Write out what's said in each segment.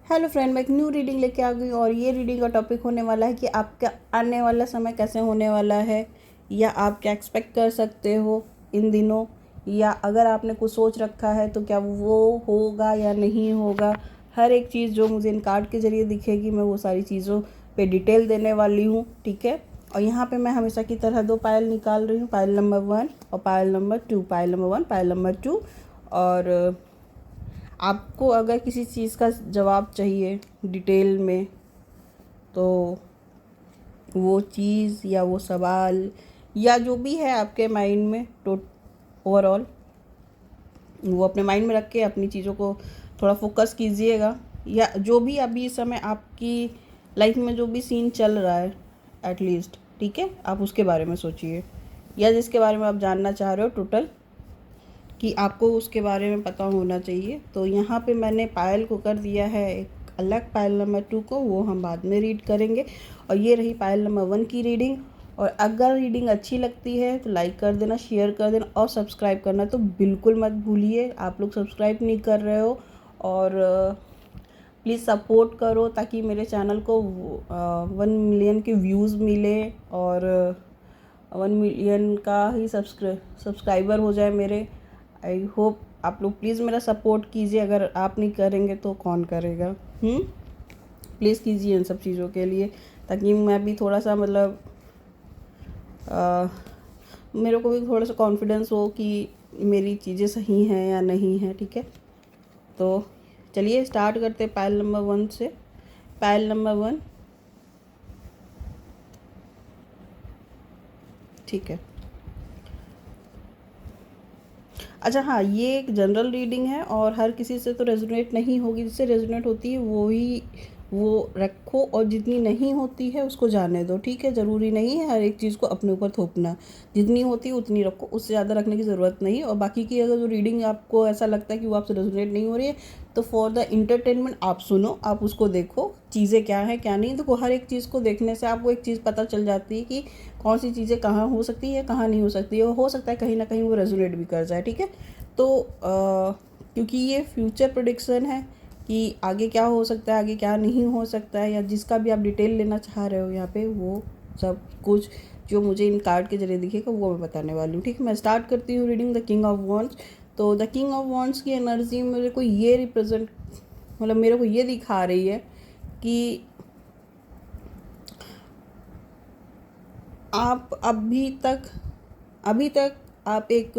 Hello friend, मैं एक new reading लेके आ गई और ये रीडिंग का टॉपिक होने वाला है कि आपका आने वाला समय कैसे होने वाला है, या आप क्या एक्सपेक्ट कर सकते हो इन दिनों, या अगर आपने कुछ सोच रखा है तो क्या वो होगा या नहीं होगा। हर एक चीज़ जो मुझे इन कार्ड के ज़रिए दिखेगी, मैं वो सारी चीज़ों पे डिटेल देने वाली हूँ, ठीक है। और यहाँ पे मैं हमेशा की तरह दो पायल निकाल रही हूँ, पायल नंबर 1 और pile number 2, pile number 1 pile number 2। और आपको अगर किसी चीज़ का जवाब चाहिए डिटेल में, तो वो चीज़ या वो सवाल या जो भी है आपके माइंड में, तो ओवरऑल वो अपने माइंड में रख के अपनी चीज़ों को थोड़ा फोकस कीजिएगा। या जो भी अभी इस समय आपकी लाइफ में जो भी सीन चल रहा है, एटलीस्ट, ठीक है, आप उसके बारे में सोचिए, या जिसके बारे में आप जानना चाह रहे हो टोटल, कि आपको उसके बारे में पता होना चाहिए। तो यहाँ पे मैंने पायल को कर दिया है एक अलग, पायल नंबर 2 को वो हम बाद में रीड करेंगे। और ये रही पायल नंबर 1 की रीडिंग। और अगर रीडिंग अच्छी लगती है तो लाइक कर देना, शेयर कर देना और सब्सक्राइब करना तो बिल्कुल मत भूलिए। आप लोग सब्सक्राइब नहीं कर रहे हो, और प्लीज़ सपोर्ट करो ताकि मेरे चैनल को 1 मिलियन के व्यूज़ मिले, और 1 मिलियन का ही सब्सक्राइबर हो जाए मेरे। आई होप आप लोग प्लीज़ मेरा सपोर्ट कीजिए। अगर आप नहीं करेंगे तो कौन करेगा। प्लीज़ कीजिए इन सब चीज़ों के लिए, ताकि मैं भी थोड़ा सा मतलब मेरे को भी थोड़ा सा कॉन्फिडेंस हो कि मेरी चीज़ें सही हैं या नहीं हैं, ठीक है। तो चलिए स्टार्ट करते हैं पायल नंबर 1 से। पायल नंबर 1, ठीक है। अच्छा, हाँ, ये एक जनरल रीडिंग है और हर किसी से तो रेजोनेट नहीं होगी। जिससे रेजोनेट होती है वो रखो, और जितनी नहीं होती है उसको जाने दो, ठीक है। ज़रूरी नहीं है हर एक चीज़ को अपने ऊपर थोपना। जितनी होती है उतनी रखो, उससे ज़्यादा रखने की ज़रूरत नहीं है। और बाकी की अगर जो रीडिंग आपको ऐसा लगता है कि वो आपसे रेजोनेट नहीं हो रही है, तो फॉर द इंटरटेनमेंट आप सुनो, आप उसको देखो चीज़ें क्या है क्या नहीं। देखो, हर एक चीज़ को देखने से आपको एक चीज़ पता चल जाती है कि कौन सी चीज़ें कहाँ हो सकती है, कहाँ नहीं हो सकती है। हो सकता है कहीं ना कहीं वो रेजोनेट भी कर जाए, ठीक है। तो क्योंकि ये फ्यूचर प्रेडिक्शन है कि आगे क्या हो सकता है, आगे क्या नहीं हो सकता है, या जिसका भी आप डिटेल लेना चाह रहे हो यहाँ पे, वो सब कुछ जो मुझे इन कार्ड के जरिए दिखेगा वो मैं बताने वाली हूँ, ठीक है। मैं स्टार्ट करती हूँ reading the king of wands. तो द किंग ऑफ वॉन्ड्स की एनर्जी मेरे को ये रिप्रेजेंट, मतलब मेरे को ये दिखा रही है कि आप अभी तक आप एक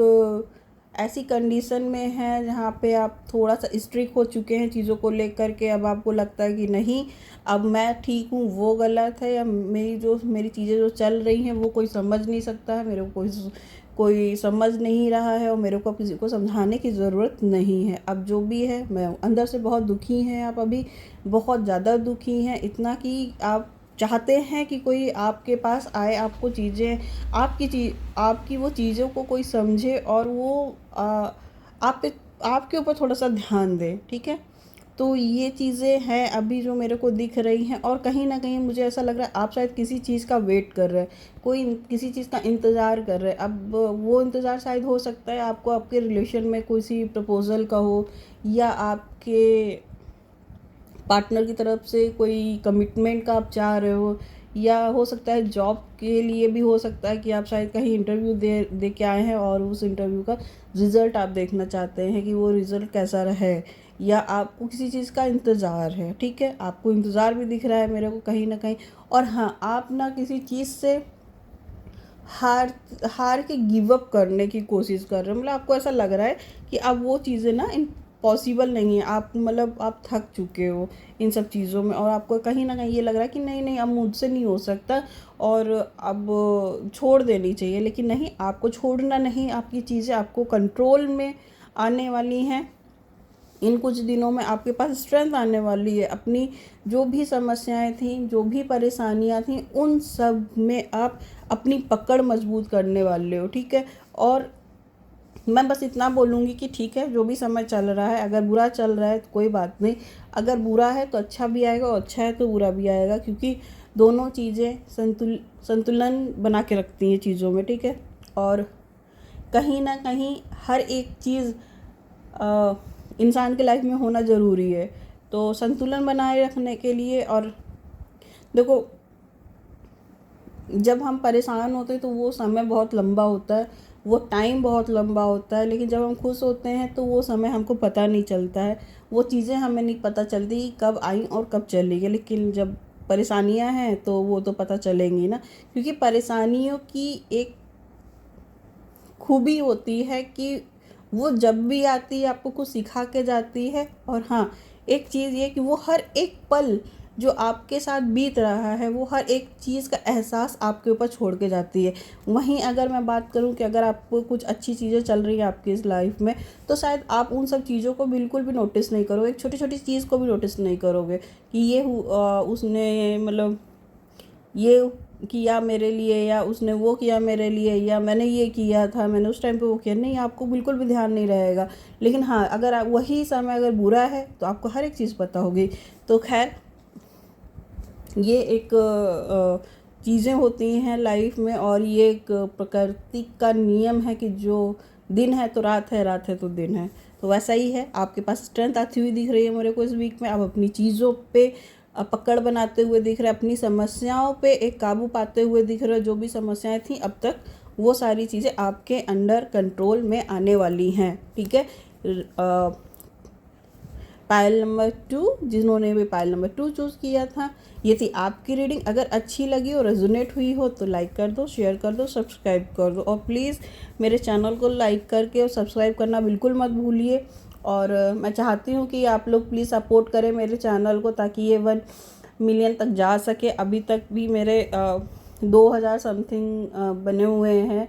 ऐसी कंडीशन में हैं जहाँ पे आप थोड़ा सा स्ट्रिक हो चुके हैं चीज़ों को लेकर के। अब आपको लगता है कि नहीं, अब मैं ठीक हूँ, वो गलत है, या मेरी चीज़ें जो चल रही हैं वो कोई समझ नहीं सकता है, मेरे को कोई समझ नहीं रहा है, और मेरे को अब किसी को समझाने की ज़रूरत नहीं है। अब जो भी है, मैं अंदर से बहुत दुखी हैं आप, अभी बहुत ज़्यादा दुखी हैं, इतना कि आप चाहते हैं कि कोई आपके पास आए, आपको चीज़ें, आपकी वो चीज़ों को कोई समझे, और वो आप पे, आपके ऊपर थोड़ा सा ध्यान दे, ठीक है। तो ये चीज़ें हैं अभी जो मेरे को दिख रही हैं। और कहीं ना कहीं मुझे ऐसा लग रहा है आप शायद किसी चीज़ का वेट कर रहे हैं, कोई किसी चीज़ का इंतज़ार कर रहे हैं। अब वो इंतज़ार शायद हो सकता है आपको आपके रिलेशन में किसी प्रपोज़ल का हो, या आपके पार्टनर की तरफ से कोई कमिटमेंट का आप चाह रहे हो, या हो सकता है जॉब के लिए भी हो सकता है कि आप शायद कहीं इंटरव्यू दे के आए हैं और उस इंटरव्यू का रिज़ल्ट आप देखना चाहते हैं कि वो रिज़ल्ट कैसा है, या आपको किसी चीज़ का इंतज़ार है, ठीक है। आपको इंतज़ार भी दिख रहा है मेरे को कहीं ना कहीं। और हाँ, आप ना किसी चीज़ से हार हार के गिव अप करने की कोशिश कर रहे हो। मतलब आपको ऐसा लग रहा है कि अब वो चीज़ें ना इम्पॉसिबल नहीं है। आप मतलब आप थक चुके हो इन सब चीज़ों में, और आपको कहीं ना कहीं ये लग रहा है कि नहीं नहीं, अब मुझसे नहीं हो सकता, और अब छोड़ देनी चाहिए। लेकिन नहीं, आपको छोड़ना नहीं, आपकी चीज़ें आपको कंट्रोल में आने वाली हैं। इन कुछ दिनों में आपके पास स्ट्रेंथ आने वाली है। अपनी जो भी समस्याएं थी, जो भी परेशानियां थी, उन सब में आप अपनी पकड़ मजबूत करने वाले हो, ठीक है। और मैं बस इतना बोलूँगी कि ठीक है, जो भी समय चल रहा है, अगर बुरा चल रहा है तो कोई बात नहीं, अगर बुरा है तो अच्छा भी आएगा, और अच्छा है तो बुरा भी आएगा, क्योंकि दोनों चीज़ें संतुलन बना के रखती हैं चीज़ों में, ठीक है। और कहीं ना कहीं हर एक चीज़ इंसान के लाइफ में होना ज़रूरी है। तो संतुलन बनाए रखने के लिए, और देखो जब हम परेशान होते हैं तो वो समय बहुत लंबा होता है, वो टाइम बहुत लंबा होता है, लेकिन जब हम खुश होते हैं तो वो समय हमको पता नहीं चलता है, वो चीज़ें हमें नहीं पता चलती कि कब आई और कब चली गई। लेकिन जब परेशानियां हैं तो वो तो पता चलेंगी ना, क्योंकि परेशानियों की एक खूबी होती है कि वो जब भी आती है आपको कुछ सिखा के जाती है। और हाँ, एक चीज़ ये कि वो हर एक पल जो आपके साथ बीत रहा है वो हर एक चीज़ का एहसास आपके ऊपर छोड़ के जाती है। वहीं अगर मैं बात करूं कि अगर आपको कुछ अच्छी चीज़ें चल रही हैं आपकी इस लाइफ में, तो शायद आप उन सब चीज़ों को बिल्कुल भी नोटिस नहीं करोगे, एक छोटी छोटी चीज़ को भी नोटिस नहीं करोगे कि ये उसने मतलब ये किया मेरे लिए, या उसने वो किया मेरे लिए, या मैंने ये किया था, मैंने उस टाइम पे वो किया, नहीं आपको बिल्कुल भी ध्यान नहीं रहेगा। लेकिन हाँ, अगर वही समय अगर बुरा है तो आपको हर एक चीज़ पता होगी। तो खैर, ये एक चीज़ें होती हैं लाइफ में, और ये एक प्रकृति का नियम है कि जो दिन है तो रात है, रात है तो दिन है। तो वैसा ही है, आपके पास स्ट्रेंथ आती हुई दिख रही है मेरे को इस वीक में। आप अपनी चीज़ों पे पकड़ बनाते हुए दिख रहे हैं, अपनी समस्याओं पे एक काबू पाते हुए दिख रहे हो। जो भी समस्याएं थी अब तक, वो सारी चीज़ें आपके अंडर कंट्रोल में आने वाली हैं, ठीक है। पायल नंबर 2, जिन्होंने भी पायल नंबर 2 चूज़ किया था, ये थी आपकी रीडिंग। अगर अच्छी लगी और रेजोनेट हुई हो तो लाइक कर दो, शेयर कर दो, सब्सक्राइब कर दो, और प्लीज़ मेरे चैनल को लाइक करके और सब्सक्राइब करना बिल्कुल मत भूलिए। और मैं चाहती हूँ कि आप लोग प्लीज़ सपोर्ट करें मेरे चैनल को, ताकि ये 1 मिलियन तक जा सके। अभी तक भी मेरे 2000 समथिंग बने हुए हैं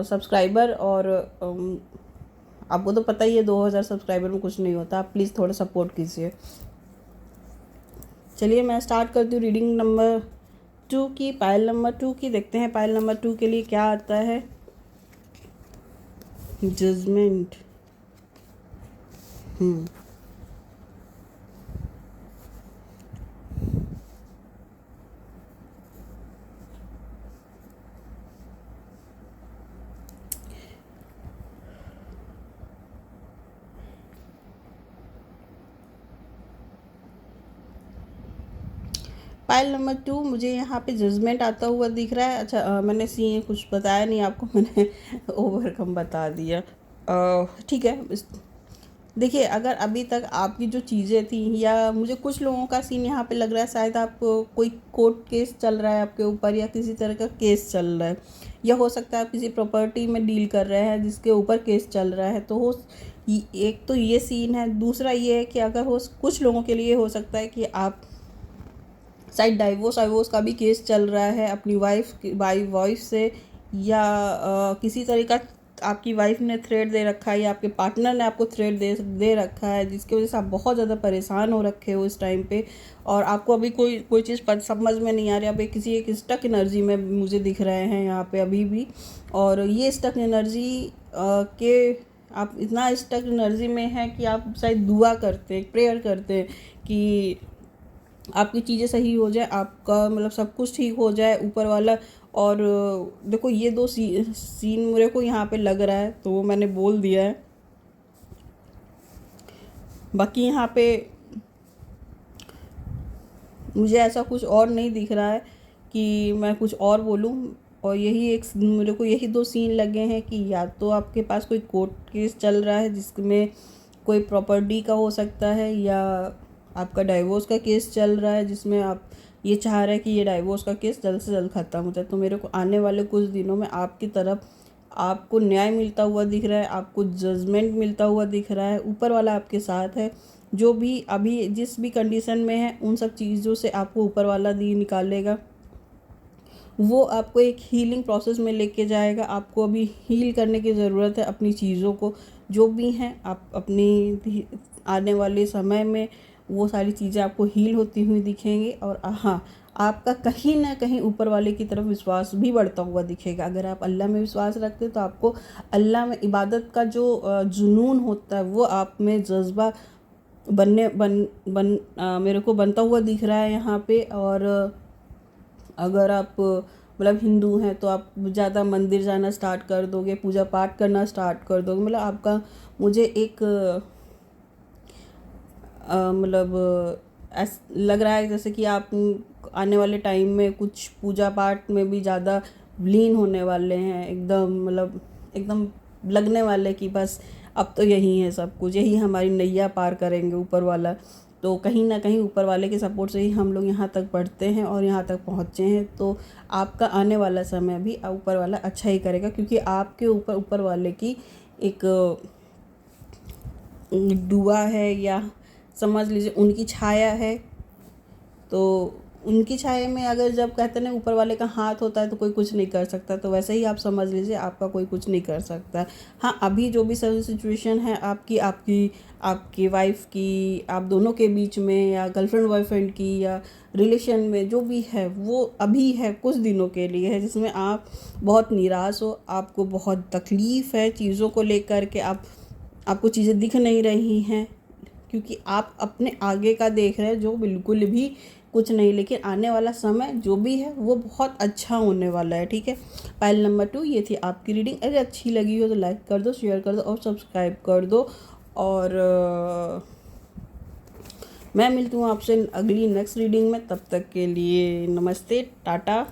सब्सक्राइबर, और आपको तो पता ही है 2000 सब्सक्राइबर में कुछ नहीं होता। आप प्लीज़ थोड़ा सपोर्ट कीजिए। चलिए मैं स्टार्ट करती हूँ रीडिंग नंबर 2 की, पायल नंबर 2 की। देखते हैं पायल नंबर 2 के लिए क्या आता है। जजमेंट। पाइल नंबर 2, मुझे यहाँ पे जजमेंट आता हुआ दिख रहा है। अच्छा, मैंने सी कुछ बताया नहीं आपको, मैंने ओवरकम बता दिया। ठीक है। देखिए, अगर अभी तक आपकी जो चीज़ें थी, या मुझे कुछ लोगों का सीन यहाँ पे लग रहा है, शायद आप कोई कोर्ट केस चल रहा है आपके ऊपर, या किसी तरह का केस चल रहा है, या हो सकता है आप किसी प्रॉपर्टी में डील कर रहे हैं जिसके ऊपर केस चल रहा है। तो हो, एक तो ये सीन है। दूसरा ये है कि अगर हो, कुछ लोगों के लिए हो सकता है कि आप शायद डाइवोर्स का भी केस चल रहा है अपनी वाइफ से, या किसी तरह का आपकी वाइफ ने थ्रेट दे रखा है, या आपके पार्टनर ने आपको थ्रेट दे रखा है, जिसकी वजह से आप बहुत ज़्यादा परेशान हो रखे हो इस टाइम पे, और आपको अभी कोई चीज़ समझ में नहीं आ रही। आप किसी एक स्टक एनर्जी में मुझे दिख रहे हैं यहाँ पे अभी भी, और ये स्टक एनर्जी के आप इतना स्टक एनर्जी में हैं कि आप शायद दुआ करते हैं, प्रेयर करते हैं कि आपकी चीज़ें सही हो जाए, आपका मतलब सब कुछ ठीक हो जाए, ऊपर वाला। और देखो, ये दो सीन मेरे को यहाँ पे लग रहा है, तो वो मैंने बोल दिया है। बाकी यहाँ पे मुझे ऐसा कुछ और नहीं दिख रहा है कि मैं कुछ और बोलूँ। और मेरे को यही 2 सीन लगे हैं कि या तो आपके पास कोई कोर्ट केस चल रहा है जिसमें कोई प्रॉपर्टी का हो सकता है, या आपका डाइवोर्स का केस चल रहा है जिसमें आप ये चाह रहे हैं कि ये डाइवोर्स का केस जल्द से जल्द ख़त्म हो जाए। तो मेरे को आने वाले कुछ दिनों में आपकी तरफ आपको न्याय मिलता हुआ दिख रहा है, आपको जजमेंट मिलता हुआ दिख रहा है। ऊपर वाला आपके साथ है। जो भी अभी जिस भी कंडीशन में है, उन सब चीज़ों से आपको ऊपर वाला दी निकालेगा। वो आपको एक हीलिंग प्रोसेस में लेके जाएगा। आपको अभी हील करने की ज़रूरत है अपनी चीज़ों को, जो भी हैं। आप अपनी आने वाले समय में वो सारी चीज़ें आपको हील होती हुई दिखेंगी। और हाँ, आपका कहीं ना कहीं ऊपर वाले की तरफ विश्वास भी बढ़ता हुआ दिखेगा। अगर आप अल्लाह में विश्वास रखते हो तो आपको अल्लाह में इबादत का जो जुनून होता है, वो आप में जज्बा मेरे को बनता हुआ दिख रहा है यहाँ पे। और अगर आप मतलब हिंदू हैं तो आप ज़्यादा मंदिर जाना स्टार्ट कर दोगे, पूजा पाठ करना स्टार्ट कर दोगे। मतलब आपका मुझे एक मतलब लग रहा है जैसे कि आप आने वाले टाइम में कुछ पूजा पाठ में भी ज़्यादा लीन होने वाले हैं, एकदम मतलब एकदम लगने वाले कि बस अब तो यही है सब कुछ, यही हमारी नैया पार करेंगे ऊपर वाला। तो कहीं ना कहीं ऊपर वाले के सपोर्ट से ही हम लोग यहाँ तक बढ़ते हैं और यहाँ तक पहुँचे हैं। तो आपका आने वाला समय भी ऊपर वाला अच्छा ही करेगा, क्योंकि आपके ऊपर ऊपर वाले की एक दुआ है, या समझ लीजिए उनकी छाया है। तो उनकी छाया में अगर जब कहते हैं ना ऊपर वाले का हाथ होता है तो कोई कुछ नहीं कर सकता, तो वैसे ही आप समझ लीजिए आपका कोई कुछ नहीं कर सकता। हाँ, अभी जो भी सिचुएशन है आपकी आपकी आपकी वाइफ की, आप दोनों के बीच में, या गर्लफ्रेंड बॉयफ्रेंड की, या रिलेशन में जो भी है, वो अभी है, कुछ दिनों के लिए है, जिसमें आप बहुत निराश हो, आपको बहुत तकलीफ़ है चीज़ों को लेकर के, आपको चीज़ें दिख नहीं रही हैं, क्योंकि आप अपने आगे का देख रहे हैं जो बिल्कुल भी कुछ नहीं। लेकिन आने वाला समय जो भी है वो बहुत अच्छा होने वाला है, ठीक है। पाइल नंबर 2 ये थी आपकी रीडिंग। अगर अच्छी लगी हो तो लाइक कर दो, शेयर कर दो और सब्सक्राइब कर दो। और मैं मिलती हूँ आपसे अगली नेक्स्ट रीडिंग में। तब तक के लिए नमस्ते, टाटा।